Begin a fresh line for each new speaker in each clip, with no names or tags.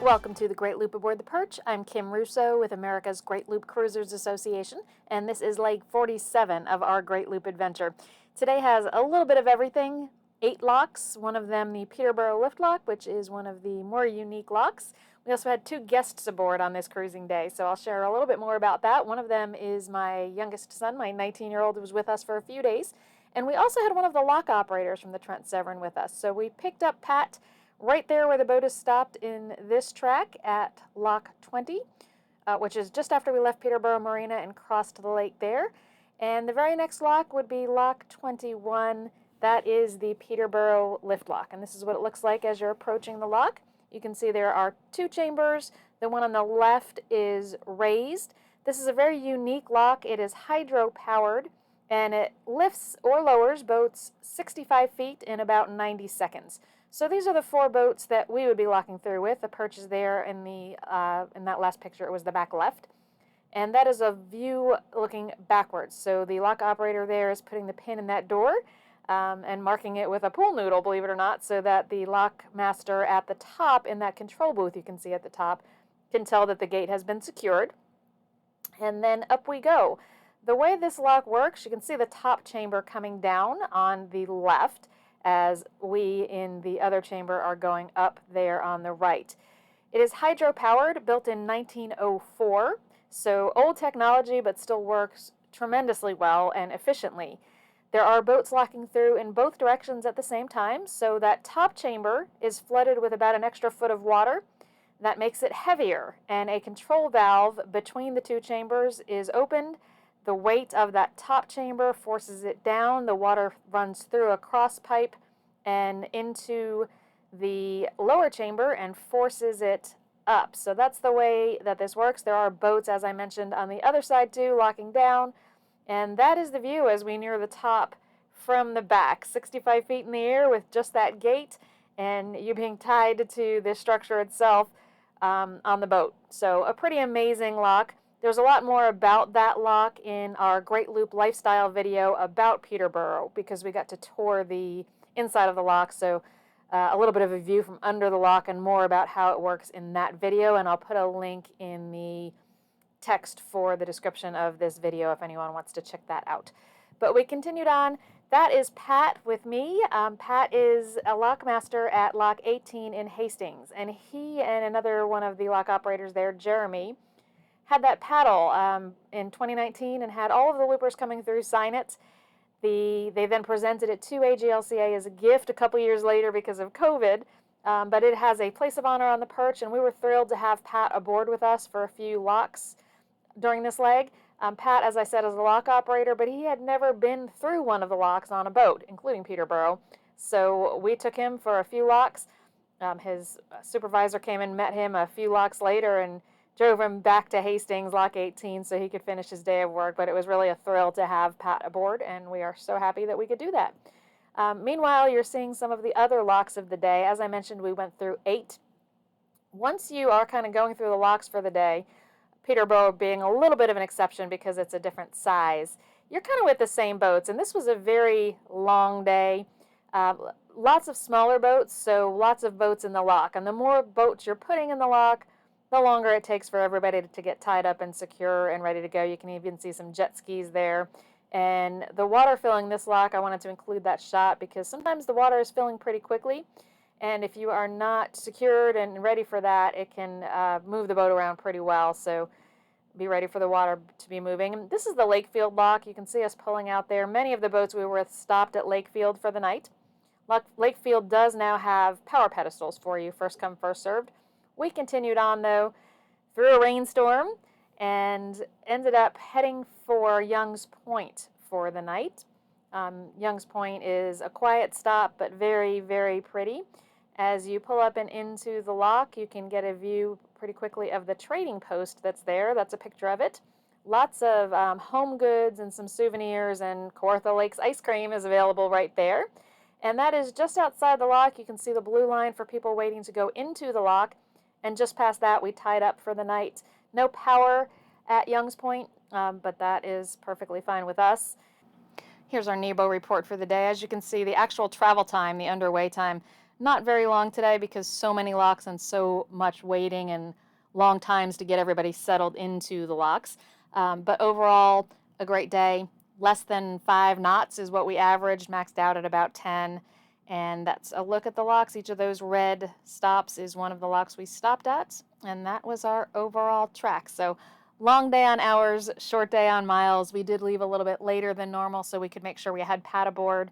Welcome to the Great Loop Aboard the Perch. I'm Kim Russo with America's Great Loop Cruisers Association, and this is leg 47 of our Great Loop adventure. Today has a little bit of everything. 8 locks, one of them the Peterborough Lift Lock, which is one of the more unique locks. We also had 2 guests aboard on this cruising day, so I'll share a little bit more about that. One of them is my youngest son, my 19-year-old, who was with us for a few days. And we also had one of the lock operators from the Trent-Severn with us. So we picked up Pat right there where the boat is stopped in this track at Lock 20, which is just after we left Peterborough Marina and crossed the lake there. And the very next lock would be Lock 21. That is the Peterborough Lift Lock. And this is what it looks like as you're approaching the lock. You can see there are 2 chambers. The one on the left is raised. This is a very unique lock. It is hydro-powered, and it lifts or lowers boats 65 feet in about 90 seconds. So these are the 4 boats that we would be locking through with. The perch is there in that last picture. It was the back left. And that is a view looking backwards. So the lock operator there is putting the pin in that door and marking it with a pool noodle, believe it or not, so that the lock master at the top in that control booth you can see at the top can tell that the gate has been secured. And then up we go. The way this lock works, you can see the top chamber coming down on the left, as we in the other chamber are going up there on the right. It is hydro-powered, built in 1904, so old technology but still works tremendously well and efficiently. There are boats locking through in both directions at the same time, so that top chamber is flooded with about an extra foot of water. That makes it heavier, and a control valve between the 2 chambers is opened. The weight of that top chamber forces it down. The water runs through a cross pipe and into the lower chamber and forces it up. So that's the way that this works. There are boats, as I mentioned, on the other side too, locking down. And that is the view as we near the top from the back. 65 feet in the air with just that gate and you being tied to the structure itself on the boat. So a pretty amazing lock. There's a lot more about that lock in our Great Loop lifestyle video about Peterborough, because we got to tour the inside of the lock, so a little bit of a view from under the lock and more about how it works in that video, and I'll put a link in the text for the description of this video if anyone wants to check that out. But we continued on. That is Pat with me. Pat is a lock master at Lock 18 in Hastings, and he and another one of the lock operators there, Jeremy, had that paddle in 2019 and had all of the loopers coming through sign it. They then presented it to AGLCA as a gift a couple years later because of COVID, but it has a place of honor on the perch, and we were thrilled to have Pat aboard with us for a few locks during this leg. Pat, as I said, is a lock operator, but he had never been through one of the locks on a boat, including Peterborough. So we took him for a few locks. His supervisor came and met him a few locks later and drove him back to Hastings, Lock 18, so he could finish his day of work. But it was really a thrill to have Pat aboard, and we are so happy that we could do that. Meanwhile, you're seeing some of the other locks of the day. As I mentioned, we went through 8. Once you are kind of going through the locks for the day, Peterborough being a little bit of an exception because it's a different size, you're kind of with the same boats, and this was a very long day. Lots of smaller boats, so lots of boats in the lock, and the more boats you're putting in the lock, the longer it takes for everybody to get tied up and secure and ready to go. You can even see some jet skis there. And the water filling this lock, I wanted to include that shot because sometimes the water is filling pretty quickly. And if you are not secured and ready for that, it can move the boat around pretty well. So be ready for the water to be moving. This is the Lakefield lock. You can see us pulling out there. Many of the boats we were with stopped at Lakefield for the night. Lakefield does now have power pedestals for you, first come, first served. We continued on, though, through a rainstorm and ended up heading for Young's Point for the night. Young's Point is a quiet stop, but very, very pretty. As you pull up and into the lock, you can get a view pretty quickly of the trading post that's there. That's a picture of it. Lots of home goods and some souvenirs, and Kawartha Lakes ice cream is available right there. And that is just outside the lock. You can see the blue line for people waiting to go into the lock. And just past that, we tied up for the night. No power at Young's Point, but that is perfectly fine with us. Here's our NEBO report for the day. As you can see, the actual travel time, the underway time, Not very long today because so many locks and so much waiting and long times to get everybody settled into the locks. But overall, a great day. Less than 5 knots is what we averaged, maxed out at about 10. And that's a look at the locks. Each of those red stops is one of the locks we stopped at. And that was our overall track. So long day on hours, short day on miles. We did leave a little bit later than normal so we could make sure we had pad aboard.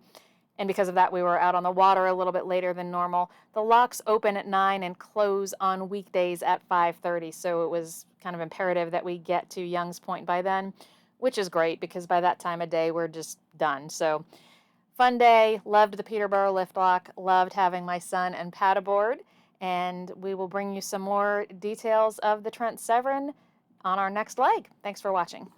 And because of that, we were out on the water a little bit later than normal. The locks open at 9 and close on weekdays at 5:30. So it was kind of imperative that we get to Young's Point by then, which is great because by that time of day, we're just done. So fun day. Loved the Peterborough Lift Lock. Loved having my son and pad aboard. And we will bring you some more details of the Trent-Severn on our next leg. Thanks for watching.